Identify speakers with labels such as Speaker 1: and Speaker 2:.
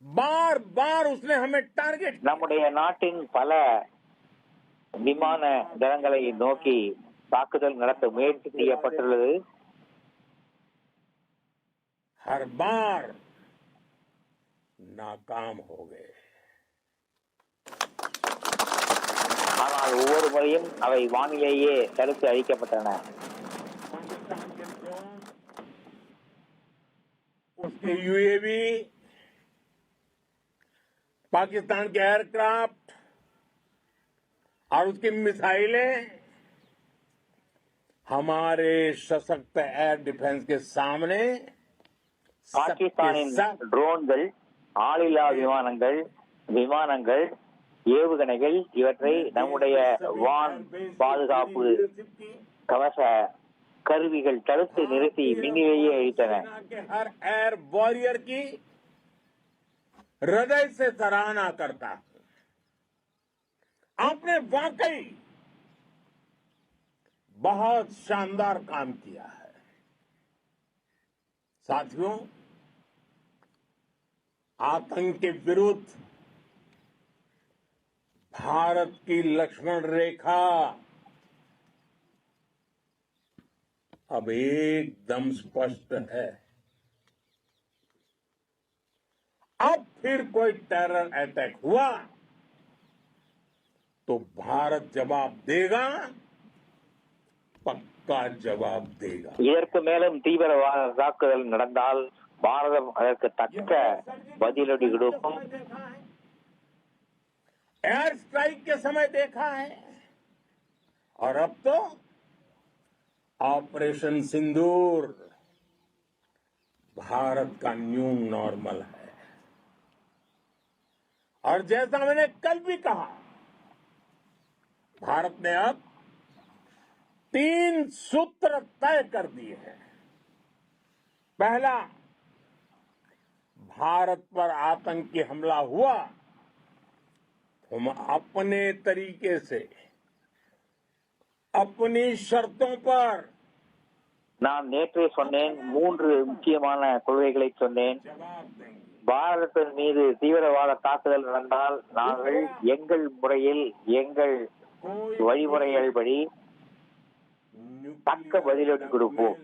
Speaker 1: बार बार उसने हमें टारगेट
Speaker 2: நம்முடைய நாட்டின் பல விமான தளங்களை நோக்கி தாக்குதல் நடத்த முயற்சி செய்யப்பட்டுள்ளது.
Speaker 1: हर बार नाकाम हो गए.
Speaker 2: ஆனால் ஒவ்வொரு முறையும் அவை வானிலேயே தடுத்து அழிக்கப்பட்டன.
Speaker 1: उसके यूएवी, पाकिस्तान के एयरक्राफ्ट और उसकी मिसाइलें हमारे सशक्त एयर डिफेंस के सामने
Speaker 2: பாகிஸ்தானின் ட்ரோன்கள், ஆளில்லா விமானங்கள், ஏவுகணைகள் இவற்றை நம்முடைய வான் பாதுகாப்பு கவச கருவிகள் தடுத்து நிறுத்தி மின்னிலேயே அழித்தன.
Speaker 1: हर एयर वॉरियर की हृदय से सराहना करता हूं. आपने वाकई बहुत शानदार काम किया है. साथियों, आतंक के विरुद्ध भारत की लक्ष्मण रेखा अब एकदम स्पष्ट है. अब फिर कोई टेरर अटैक हुआ तो भारत जवाब देगा, पक्का जवाब देगा.
Speaker 2: இதற்கு மேலும் தீவிரவாத தாக்குதல் நடந்தால் பாரதம் அதற்கு தக்க பதிலடி கொடுக்கும்.
Speaker 1: एयर स्ट्राइक के समय देखा है और अब तो ऑपरेशन सिंदूर भारत का न्यू नॉर्मल है. और जैसा मैंने कल भी कहा, भारत ने अब 3 सूत्र तय कर दिए हैं. पहला, भारत पर आतंकी हमला हुआ, हम अपने तरीके से अपनी शर्तों पर
Speaker 2: நான் நேற்றே சொன்னேன், 3 முக்கியமான கொள்கைகளை சொன்னேன்.
Speaker 1: जवाब देंगे.
Speaker 2: பாரதத்தின் மீது தீவிரவாத தாக்குதல் நடந்தால் நாங்கள் எங்கள் முறையில் எங்கள் வழிமுறைகள் படி தக்க பதிலடி கொடுப்போம்.